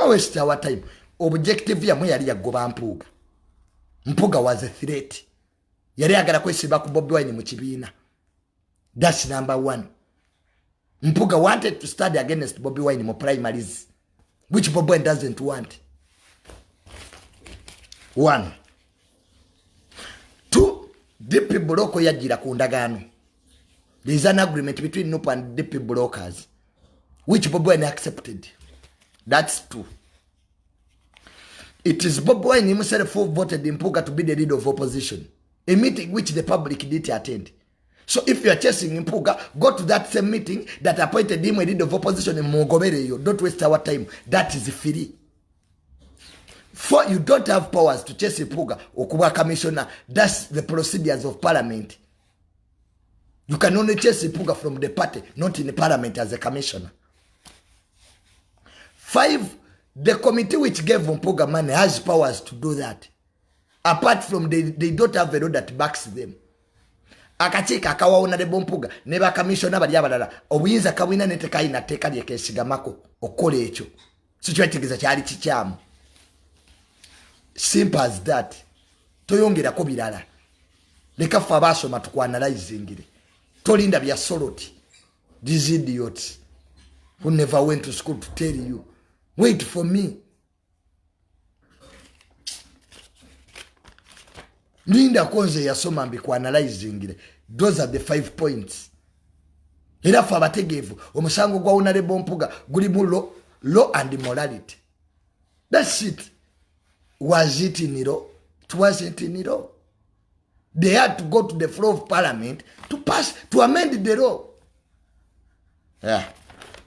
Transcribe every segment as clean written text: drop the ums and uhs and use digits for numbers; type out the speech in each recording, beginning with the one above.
don't waste our time. Objective ya mwe yali yagoba Mpuuga. Mpuuga was a threat. Yali agala kwesiba ku Bobi Wine mu kibiina. That's number one. Mpuuga wanted to study against Bobi Wine in primaries, which Bobi Wine doesn't want. One. Two, DP Buloko yajira ku ndagaano. There is an agreement between NUP and DP brokers, which Bobi Wine accepted. That's two. It is Bobi Wine himself who voted Mpuuga to be the leader of opposition, a meeting which the public did attend. So if you are chasing Mpuuga, go to that same meeting that appointed him a leader of opposition in Mugobere. Don't waste our time. That is free. For you don't have powers to chase Mpuuga or Kuba commissioner. That's the procedures of parliament. You can only chase Mpuuga from the party, not in the parliament as a commissioner. 5, the committee which gave Mpuuga money has powers to do that. Apart from they don't have a law that backs them. Akachika akawaona de Mpuuga neba commissioner bali abalala obuyinza kabwina netekaina teka lye kesigamako okole ekyo sikyetigiza kyali kikyamu. Simple as that. Toyongera ko birala. Leka fa basoma tukwanalizingire. Tolinda bya soloti. These idiots who never went to school to tell you. Wait for me. Linda konze yasoma mbi kwanalizingire. Those are the 5 points. Era fa bategevu omusango gwa unale Mpuuga guli mu law and morality. That's it. Was it in law? It wasn't in law. They had to go to the floor of parliament to amend the law. Yeah.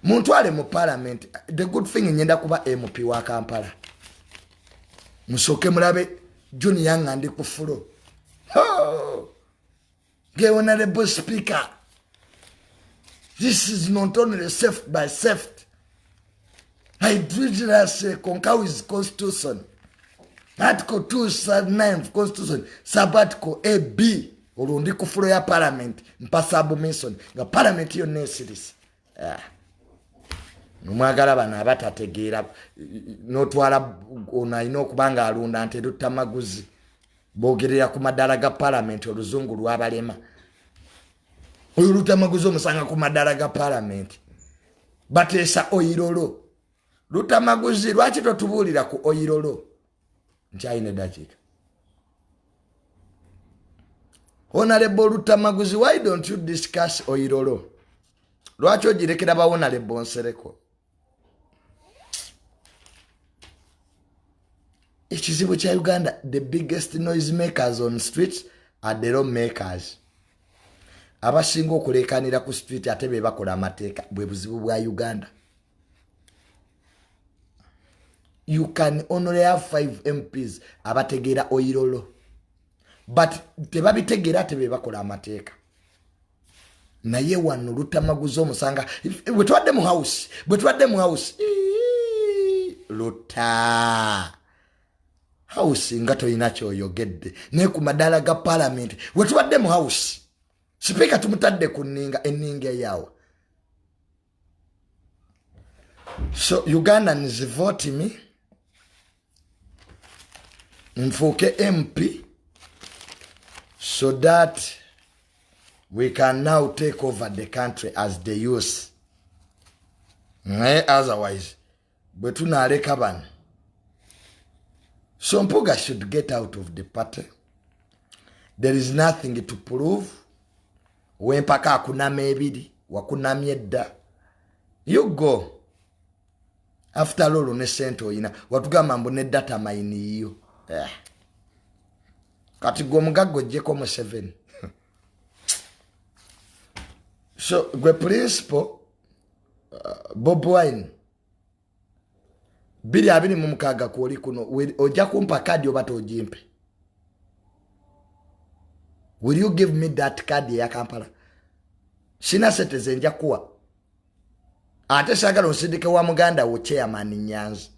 Muntwale mu parliament. The good thing nyenda kuba MP wa Kampala. Musoke mulabe Juni Young and ku floor. Oh. Get honorable speaker. This is not only theft by theft. I treat it as a concur with constitution. Article 239 of Constitution, Sabbatical AB, Urundi kufuro ya Parliament, mpasabu Mason, nga Parliament yo nesiris. Numagala bana abatategeera notwala onaino kubanga alunda ante lutamaguzi bogerera ku madala ga Parliament oluzungu lwabalema. Oyo lutamaguzi omusanga ku madala ga Parliament. Batesa oyirolo. Lutamaguzi lwaki totubulira ku oyirolo? Nchaine dachika. Honorable Lutamaguzi, why don't you discuss oyirolo? Lwacho jirekera ba honorable Nsereko. Ekizibu cha Uganda, the biggest noise makers on streets are the law makers. Abasinga okulekanira ku street ate be bakola amateeka bwe buzibu bwa Uganda. You can only have 5 MPs abategera oyirolo. But tebabitegera tebe bakola amateeka. Naye wano Lutamaguzi omusanga bwe twadde mu house. Luta house nga toyina kyoyogedde ne ku madala ga parliament bwe twadde mu house. Speaker tumutadde ku enninga yawo. So Ugandans vote me. Nfuke MP so that we can now take over the country as the youth. Otherwise, but tunaleka bana. So Mpuuga should get out of the party. There is nothing to prove. Wempaka akunama ebiri, wakunamye edda. You go. After all, ne sente oyina, watugamba mbu ne data mine iyo. Kati gwe mugago jeko mu 7. So gwe principal Bobi Wine bili abini mumukaga kuoli kuno oja kumpa kadi obato ojimpe. Will you give me that card ya Kampala? Sina citizen nja kuwa. Ate sagala nsindike wa Muganda wo chairman Nyanzi.